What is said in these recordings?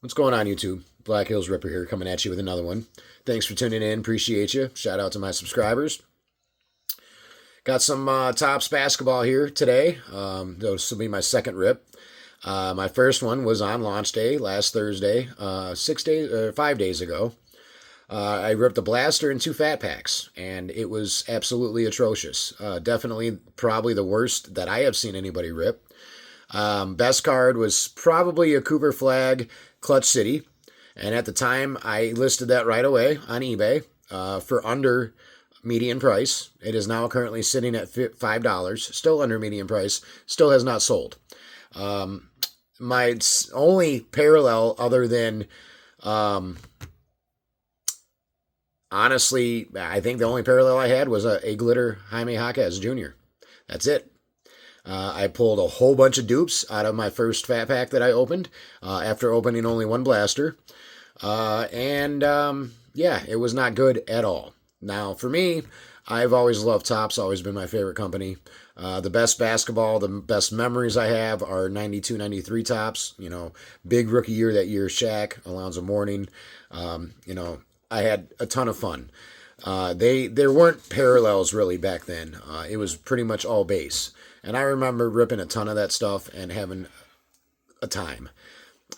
What's going on, YouTube? Black Hills Ripper here, coming at you with another one. Thanks for tuning in. Appreciate you. Shout out to my subscribers. Got some Tops basketball here today. This will be my second rip. My first one was on launch day last Thursday, 5 days ago. I ripped a blaster and two fat packs, and it was absolutely atrocious. Definitely, probably the worst that I have seen anybody rip. Best card was probably a Cooper Flag Clutch City, and at the time I listed that right away on eBay for under median price. It is now currently sitting at $5, still under median price, still has not sold. My only parallel other than honestly, I think the only parallel I had was a glitter Jaime Jaquez Jr. That's it. I pulled a whole bunch of dupes out of my first fat pack that I opened after opening only one blaster. Yeah, it was not good at all. Now, for me, I've always loved Topps, always been my favorite company. The best basketball, the best memories I have are 92, 93 Topps. You know, big rookie year that year, Shaq, Alonzo Mourning. I had a ton of fun. There weren't parallels really back then. It was pretty much all base. And I remember ripping a ton of that stuff and having a time.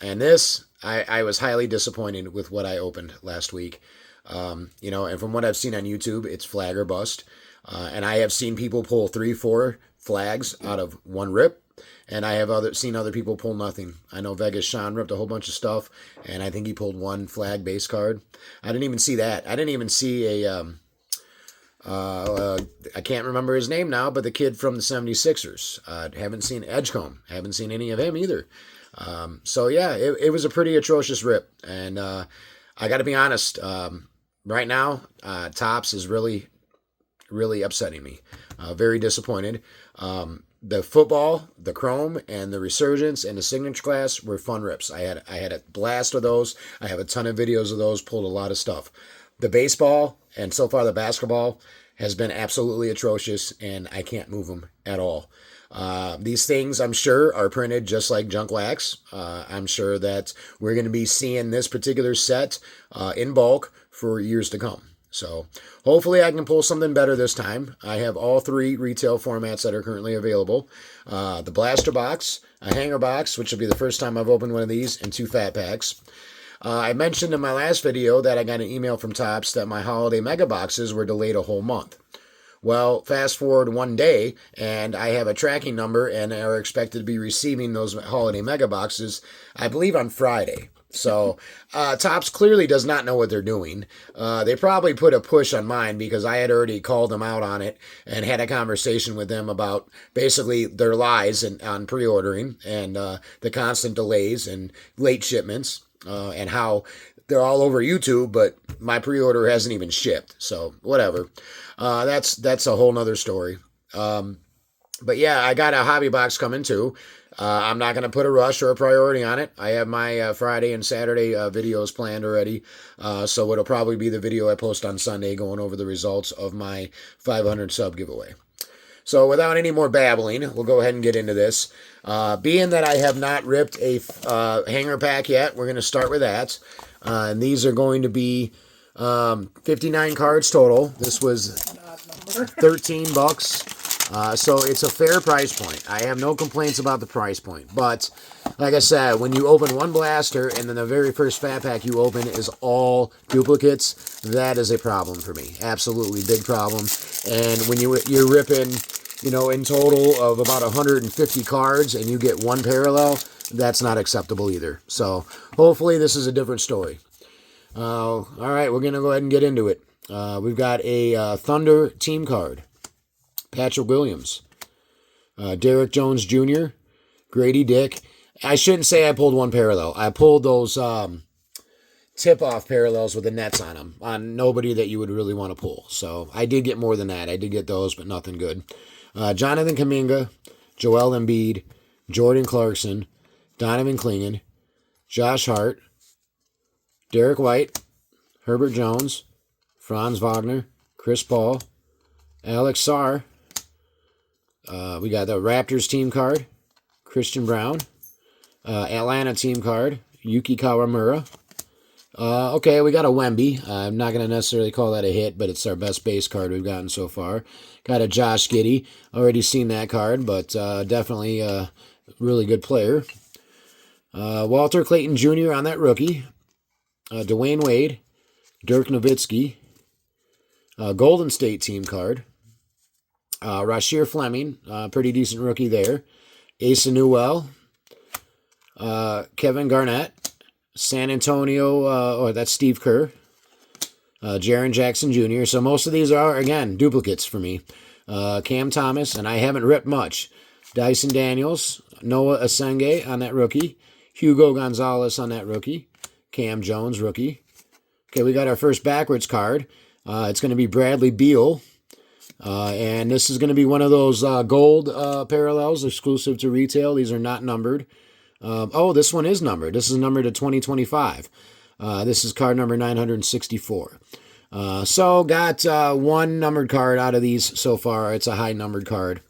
And this, I was highly disappointed with what I opened last week. And from what I've seen on YouTube, it's flag or bust. And I have seen people pull 3, 4 flags out of one rip. And I have seen other people pull nothing. I know Vegas Sean ripped a whole bunch of stuff, and I think he pulled one flag base card. I didn't even see that. I didn't even see I can't remember his name now, but the kid from the 76ers. Haven't seen Edgecombe. Haven't seen any of him either. It was a pretty atrocious rip. And I got to be honest, right now, Topps is really, really upsetting me. Very disappointed. The football, the chrome, and the resurgence and the signature class were fun rips. I had a blast of those. I have a ton of videos of those. Pulled a lot of stuff. The baseball and so far the basketball has been absolutely atrocious, and I can't move them at all. These things, I'm sure, are printed just like junk wax. I'm sure that we're going to be seeing this particular set in bulk for years to come. So hopefully I can pull something better this time. I have all 3 retail formats that are currently available. The blaster box, a hanger box, which will be the first time I've opened one of these, and 2 fat packs. I mentioned in my last video that I got an email from Topps that my holiday mega boxes were delayed a whole month. Well, fast forward one day, and I have a tracking number and are expected to be receiving those holiday mega boxes, I believe, on Friday. So Topps clearly does not know what they're doing. They probably put a push on mine because I had already called them out on it and had a conversation with them about basically their lies on pre-ordering and the constant delays and late shipments. And how they're all over YouTube, but my pre-order hasn't even shipped. So whatever. That's a whole nother story. But yeah, I got a hobby box coming too. I'm not going to put a rush or a priority on it. I have my Friday and Saturday videos planned already. So it'll probably be the video I post on Sunday going over the results of my 500 sub giveaway. So without any more babbling, we'll go ahead and get into this. Being that I have not ripped a hanger pack yet, we're going to start with that. And these are going to be 59 cards total. This was $13. So it's a fair price point. I have no complaints about the price point. But like I said, when you open one blaster and then the very first fat pack you open is all duplicates, that is a problem for me. Absolutely big problem. And when you're ripping, in total of about 150 cards and you get one parallel, that's not acceptable either. So hopefully this is a different story. All right, we're going to go ahead and get into it. We've got a Thunder team card. Patrick Williams. Derrick Jones Jr. Grady Dick. I shouldn't say I pulled one parallel. I pulled those tip-off parallels with the nets on them, on nobody that you would really want to pull. So I did get more than that. I did get those, but nothing good. Jonathan Kuminga, Joel Embiid, Jordan Clarkson, Donovan Clingan, Josh Hart, Derek White, Herbert Jones, Franz Wagner, Chris Paul, Alex Sarr. We got the Raptors team card, Christian Brown. Atlanta team card, Yuki Kawamura. Okay, we got a Wemby. I'm not going to necessarily call that a hit, but it's our best base card we've gotten so far. Got a Josh Giddey. Already seen that card, but definitely a really good player. Walter Clayton Jr. on that rookie. Dwayne Wade. Dirk Nowitzki. Golden State team card. Rasheer Fleming. Pretty decent rookie there. Asa Newell. Kevin Garnett. San Antonio, that's Steve Kerr. Jaren Jackson Jr. So most of these are, again, duplicates for me. Cam Thomas, and I haven't ripped much. Dyson Daniels, Noah Asenge on that rookie. Hugo Gonzalez on that rookie. Cam Jones, rookie. Okay, we got our first backwards card. It's going to be Bradley Beal. And this is going to be one of those gold parallels exclusive to retail. These are not numbered. This one is numbered. This is numbered to 2025. This is card number 964. So got one numbered card out of these so far. It's a high numbered card.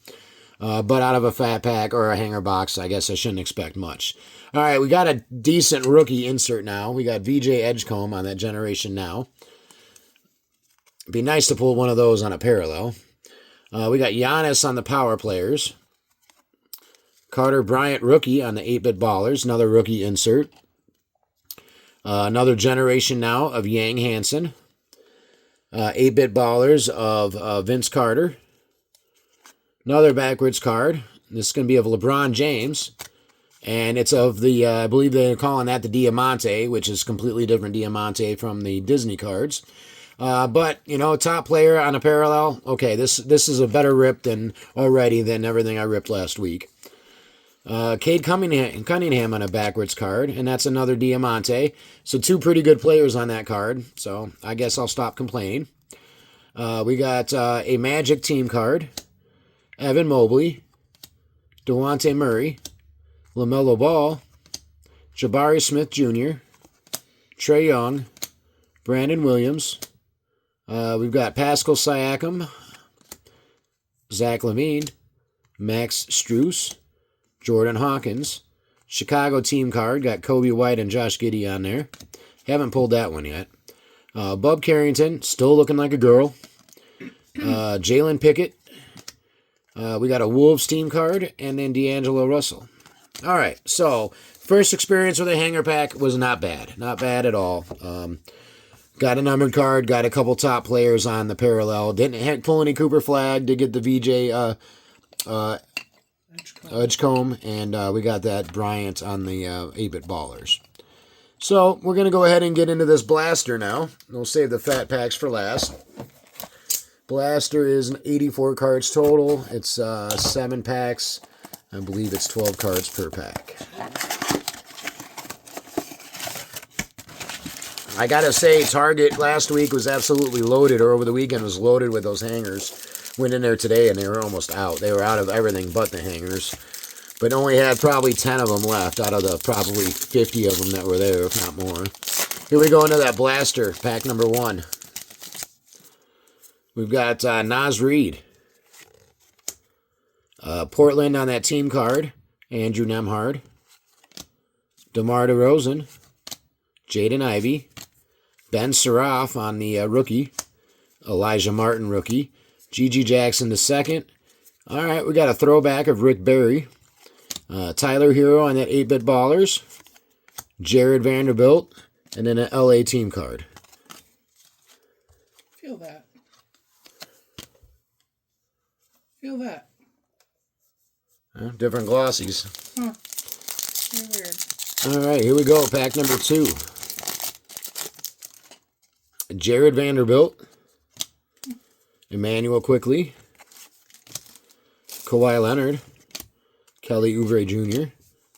But out of a fat pack or a hanger box, I guess I shouldn't expect much. All right, we got a decent rookie insert now. We got VJ Edgecombe on that generation now. It'd be nice to pull one of those on a parallel. We got Giannis on the power players. Carter Bryant rookie on the 8-Bit Ballers. Another rookie insert. Another generation now of Yang Hansen. 8-Bit Ballers of Vince Carter. Another backwards card. This is going to be of LeBron James. And it's of the, I believe they're calling that the Diamante, which is completely different Diamante from the Disney cards. But, you know, top player on a parallel. Okay, this is a better rip than everything I ripped last week. Cade Cunningham on a backwards card, and that's another Diamante. So two pretty good players on that card, so I guess I'll stop complaining. We got a Magic team card, Evan Mobley, DeJounte Murray, LaMelo Ball, Jabari Smith Jr., Trae Young, Brandon Williams. We've got Pascal Siakam, Zach LaVine, Max Strus, Jordan Hawkins. Chicago team card. Got Kobe White and Josh Giddey on there. Haven't pulled that one yet. Bub Carrington. Still looking like a girl. Jalen Pickett. We got a Wolves team card. And then D'Angelo Russell. All right. So, first experience with a hanger pack was not bad. Not bad at all. Got a numbered card. Got a couple top players on the parallel. Didn't pull any Cooper Flag. Did get the VJ Edgecombe, and we got that Bryant on the 8-Bit Ballers. So we're going to go ahead and get into this blaster now. We'll save the fat packs for last. Blaster is 84 cards total. It's 7 packs. I believe it's 12 cards per pack. I got to say, Target last week was absolutely loaded, or over the weekend was loaded with those hangers. Went in there today and they were almost out. They were out of everything but the hangers. But only had probably 10 of them left out of the probably 50 of them that were there, if not more. Here we go into that blaster, pack number 1. We've got Naz Reid. Portland on that team card. Andrew Nemhard. DeMar DeRozan. Jaden Ivey. Ben Seraph on the rookie. Elijah Martin rookie. G.G. Jackson II. All right, we got a throwback of Rick Barry. Tyler Hero on that 8-Bit Ballers. Jared Vanderbilt. And then an L.A. team card. Feel that. Feel that. Different glossies. Huh. Very weird. All right, here we go. Pack number 2. Jared Vanderbilt. Emmanuel Quickly. Kawhi Leonard. Kelly Oubre Jr.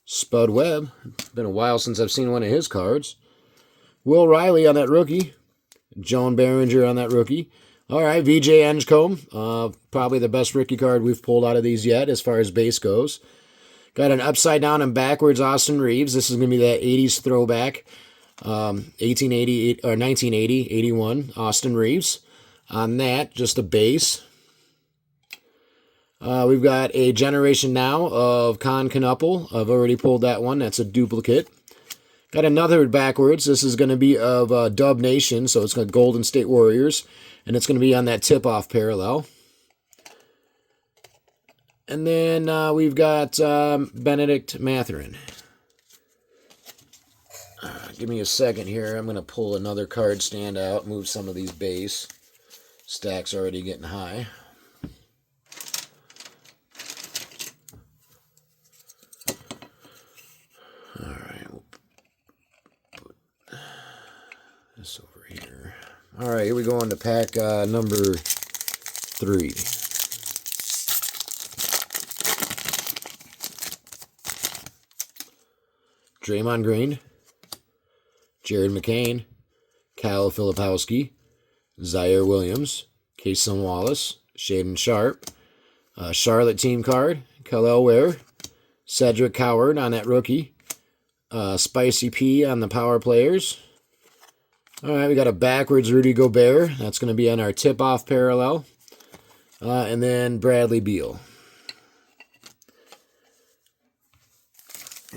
Spud Webb. Been a while since I've seen one of his cards. Will Riley on that rookie. Joan Behringer on that rookie. All right, VJ Edgecombe. Probably the best rookie card we've pulled out of these yet as far as base goes. Got an upside down and backwards Austin Reeves. This is going to be that 80s throwback. 1880 or 1980, 81 Austin Reeves. On that, just a base. We've got a generation now of Con Knuppel. I've already pulled that one. That's a duplicate. Got another backwards. This is going to be of Dub Nation, so it's got Golden State Warriors, and it's going to be on that tip-off parallel. And then we've got Benedict Mathurin. Give me a second here. I'm going to pull another card stand out, move some of these base. Stack's already getting high. All right, we'll put this over here. All right, here we go into pack number 3. Draymond Green, Jared McCain, Kyle Filipowski, Zaire Williams, Kason Wallace, Shaden Sharp, Charlotte team card, Khalil Ware, Cedric Coward on that rookie, Spicy P on the power players. All right, we got a backwards Rudy Gobert. That's going to be on our tip-off parallel. And then Bradley Beal.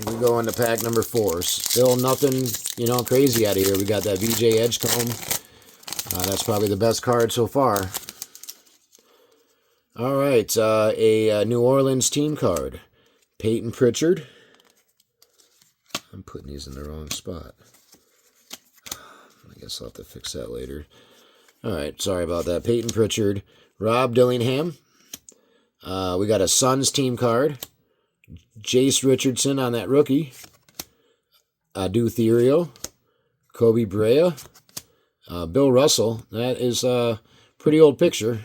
We go into pack number 4. Still nothing, crazy out of here. We got that VJ Edgecomb. That's probably the best card so far. All right, a New Orleans team card. Peyton Pritchard. I'm putting these in the wrong spot. I guess I'll have to fix that later. All right, sorry about that. Peyton Pritchard. Rob Dillingham. We got a Suns team card. Jace Richardson on that rookie. Adu Therio. Kobe Brea. Bill Russell. That is a pretty old picture.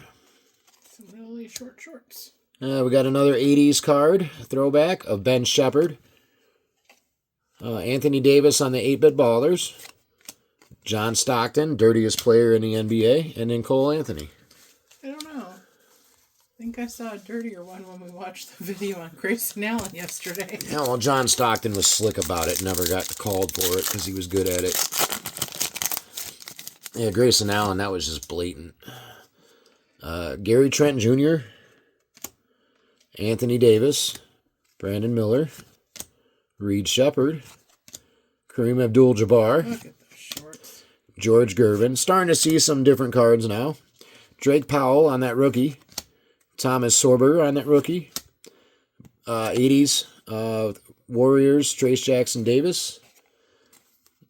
Some really short shorts. We got another 80s card. Throwback of Ben Shepherd. Anthony Davis on the 8-bit ballers. John Stockton, dirtiest player in the NBA. And then Cole Anthony. I don't know. I think I saw a dirtier one when we watched the video on Grayson Allen yesterday. Yeah, well, John Stockton was slick about it. Never got called for it because he was good at it. Yeah, Grayson Allen, that was just blatant. Gary Trent Jr., Anthony Davis, Brandon Miller, Reed Shepard, Kareem Abdul-Jabbar, Look at those shorts. George Gervin. Starting to see some different cards now. Drake Powell on that rookie. Thomas Sorber on that rookie. 80s Warriors, Trace Jackson Davis.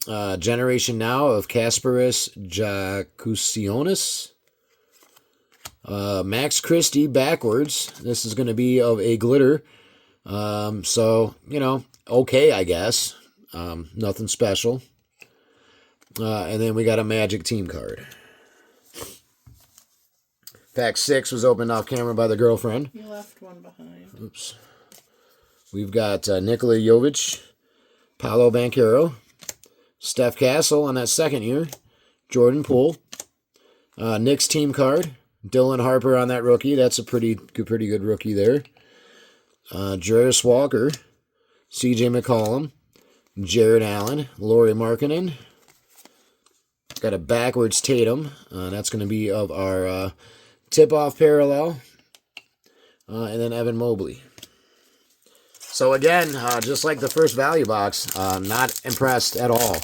Generation Now of Kasparis Jakusionis. Max Christie backwards. This is going to be of a glitter. So, okay, I guess. Nothing special. And then we got a Magic team card. Pack 6 was opened off camera by the girlfriend. You left one behind. Oops. We've got Nikola Jovic, Paolo Banchero, Steph Castle on that second year, Jordan Poole, Knicks team card, Dylan Harper on that rookie. That's a pretty good rookie there. Jarius Walker, CJ McCollum, Jared Allen, Lauri Markkanen. Got a backwards Tatum. That's going to be of our tip-off parallel. And then Evan Mobley. So again, just like the first value box, not impressed at all.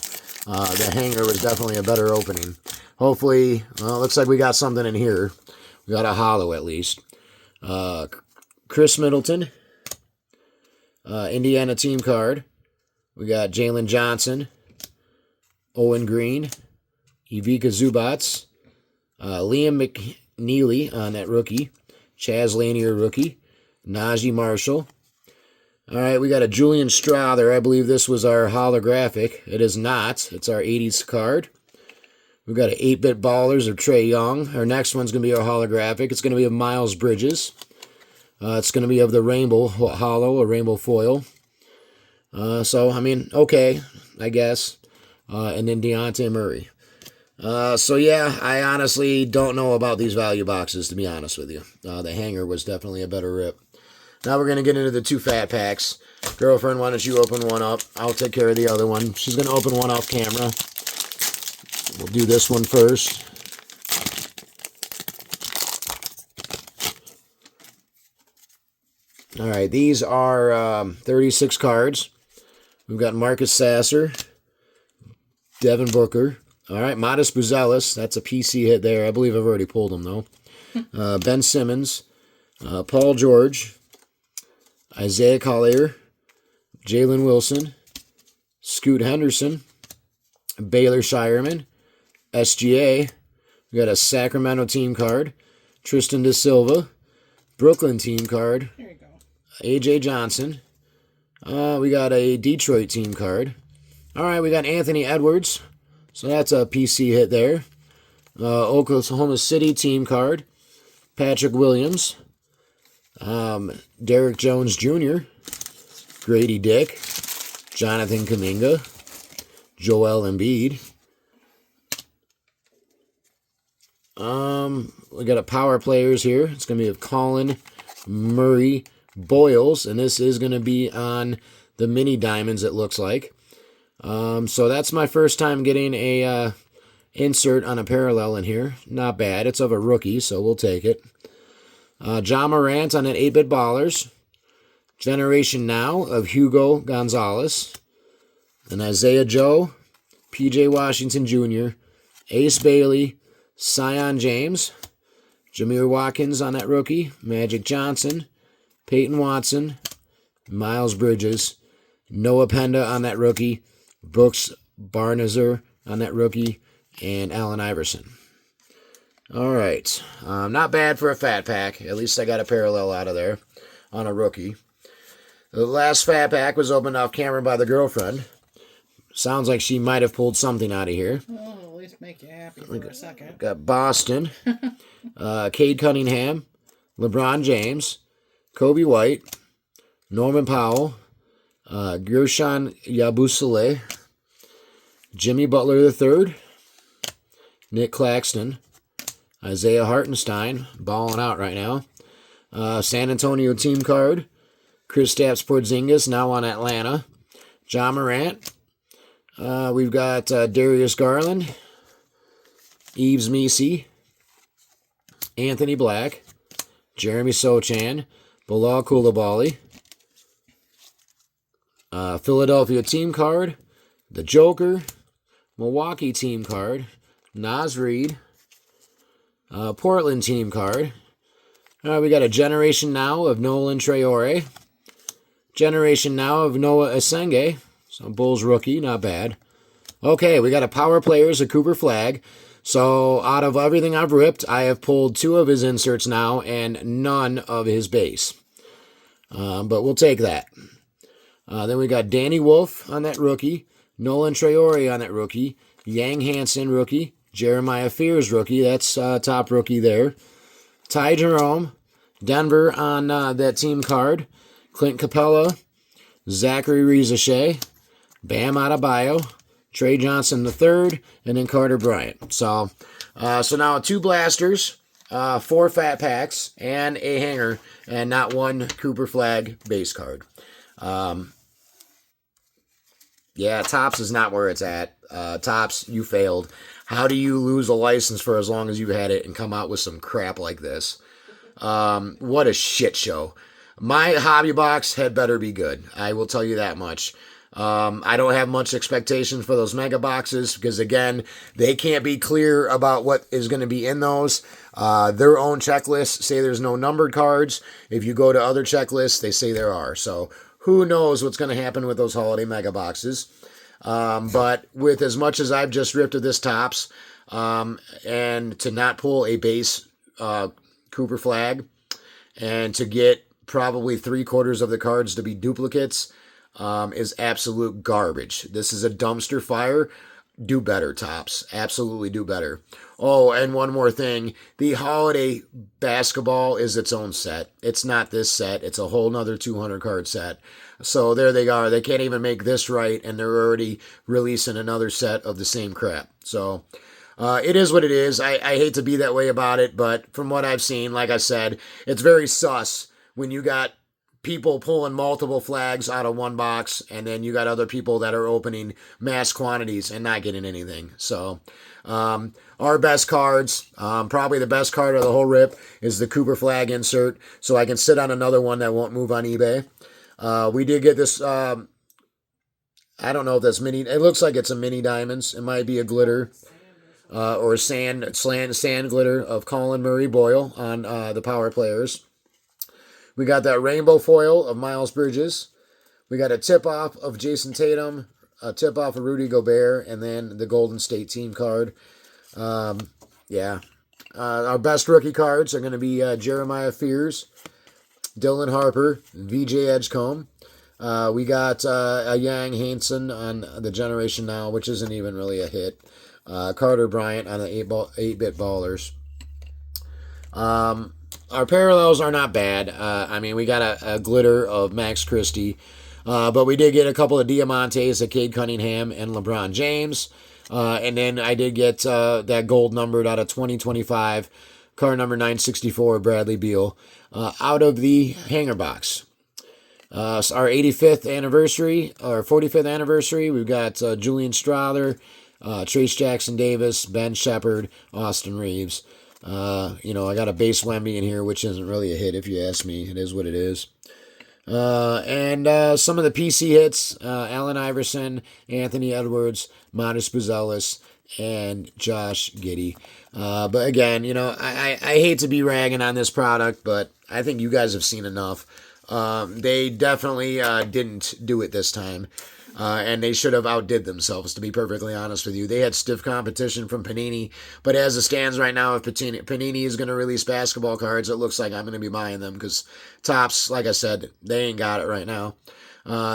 The hanger was definitely a better opening. Hopefully, looks like we got something in here. We got a hollow at least. Chris Middleton. Indiana team card. We got Jalen Johnson. Owen Green. Ivica Zubats. Liam McNeely on that rookie. Chaz Lanier rookie. Najee Marshall. All right, we got a Julian Strawther. I believe this was our holographic. It is not. It's our 80s card. We've got an 8-bit ballers of Trae Young. Our next one's going to be our holographic. It's going to be of Miles Bridges. It's going to be of the rainbow hollow, a rainbow foil. So, I mean, okay, I guess. And then Deontay Murray. So, yeah, I honestly don't know about these value boxes, to be honest with you. The hanger was definitely a better rip. Now we're going to get into the 2 fat packs. Girlfriend, why don't you open one up? I'll take care of the other one. She's going to open one off camera. We'll do this one first. All right, these are 36 cards. We've got Marcus Sasser, Devin Booker. All right, Modest Buzelis. That's a PC hit there. I believe I've already pulled him, though. Ben Simmons. Paul George. Isaiah Collier. Jalen Wilson. Scoot Henderson. Baylor Shireman. SGA. We got a Sacramento team card. Tristan Da Silva. Brooklyn team card. There you go. AJ Johnson. We got a Detroit team card. All right, we got Anthony Edwards. So that's a PC hit there. Oklahoma City team card. Patrick Williams. Derek Jones Jr. Grady Dick. Jonathan Kuminga. Joel Embiid. We got a power players here. It's going to be of Colin Murray Boyles, and this is going to be on the mini diamonds, it looks like. So that's my first time getting a insert on a parallel in here. Not bad. It's of a rookie, so we'll take it. John Morant on an 8-Bit Ballers. Generation Now of Hugo Gonzalez. And Isaiah Joe, P.J. Washington Jr., Ace Bailey, Sion James, Jameer Watkins on that rookie, Magic Johnson, Peyton Watson, Miles Bridges, Noah Penda on that rookie, Brooks Barnazer on that rookie, and Allen Iverson. All right. Not bad for a fat pack. At least I got a parallel out of there on a rookie. The last fat pack was opened off camera by the girlfriend. Sounds like she might have pulled something out of here. Oh, at least make you happy for a second. Got Boston, Cade Cunningham, LeBron James, Kobe White, Norman Powell, Gershon Yabusele, Jimmy Butler III, Nick Claxton, Isaiah Hartenstein, balling out right now. San Antonio team card, Kristaps Porzingis, now on Atlanta, John Morant. We've got Darius Garland, Yves Missi, Anthony Black, Jeremy Sochan, Bilal Coulibaly, Philadelphia team card, the Joker, Milwaukee team card, Naz Reid, Portland team card. We got a Generation Now of Nolan Traore, Generation Now of Noah Asenge. So Bulls rookie, not bad. Okay, we got a Power Players, a Cooper Flag. So out of everything I've ripped, I have pulled 2 of his inserts now and none of his base. But we'll take that. Then we got Danny Wolf on that rookie, Nolan Traore on that rookie, Yang Hansen rookie, Jeremiah Fears rookie, that's top rookie there. Ty Jerome, Denver on that team card, Clint Capella, Zachary Rizachet, Bam Adebayo, Trey Johnson III, and then Carter Bryant. So now 2 blasters, 4 fat packs, and a hanger, and not 1 Cooper Flag base card. Yeah, Topps is not where it's at. Topps, you failed. How do you lose a license for as long as you had it and come out with some crap like this? What a shit show. My hobby box had better be good. I will tell you that much. I don't have much expectations for those mega boxes because, again, they can't be clear about what is going to be in those. Their own checklists say there's no numbered cards. If you go to other checklists, they say there are. So who knows what's going to happen with those holiday mega boxes. But with as much as I've just ripped of this Topps, and to not pull a base Cooper Flag, and to get probably 3/4 of the cards to be duplicates, is absolute garbage. This is a dumpster fire. Do better, Topps. Absolutely do better. Oh, and one more thing. The holiday basketball is its own set. It's not this set. It's a whole nother 200 card set. So there they are. They can't even make this right, and they're already releasing another set of the same crap. So it is what it is. I hate to be that way about it, but from what I've seen, like I said, it's very sus when you got people pulling multiple flags out of one box, and then you got other people that are opening mass quantities and not getting anything. So our best cards, probably the best card of the whole rip, is the Cooper Flag insert, so I can sit on another one that won't move on eBay. We did get this I don't know if that's mini. It looks like it's a mini diamonds. It might be a glitter or sand glitter of Colin Murray Boyle on the power players. We got that rainbow foil of Miles Bridges. We got a tip off of Jason Tatum, a tip off of Rudy Gobert, and then the Golden State team card. Yeah. Our best rookie cards are going to be Jeremiah Fears, Dylan Harper, VJ Edgecombe. We got a Yang Hansen on the Generation Now, which isn't even really a hit. Carter Bryant on the 8-bit ballers. Our parallels are not bad. I mean, we got a glitter of Max Christie. But we did get a couple of Diamantes of Cade Cunningham and LeBron James. And then I did get that gold numbered out of 2025, card number 964, Bradley Beal, out of the hanger box. Our 85th anniversary, or 45th anniversary, we've got Julian Strother, Trace Jackson Davis, Ben Shepherd, Austin Reeves. I got a base Wemby in here, which isn't really a hit if you ask me. It is what it is. And some of the PC hits, Allen Iverson, Anthony Edwards, Modest Buzelis, and Josh Giddey. But again, I hate to be ragging on this product, but I think you guys have seen enough. They definitely didn't do it this time. And they should have outdid themselves, to be perfectly honest with you. They had stiff competition from Panini, but as it stands right now, if Panini is going to release basketball cards, it looks like I'm going to be buying them because Topps, like I said, they ain't got it right now.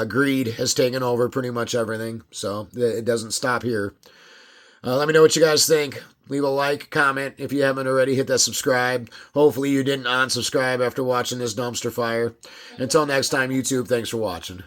Greed has taken over pretty much everything, so it doesn't stop here. Let me know what you guys think. Leave a like, comment. If you haven't already, hit that subscribe. Hopefully you didn't unsubscribe after watching this dumpster fire. Until next time, YouTube, thanks for watching.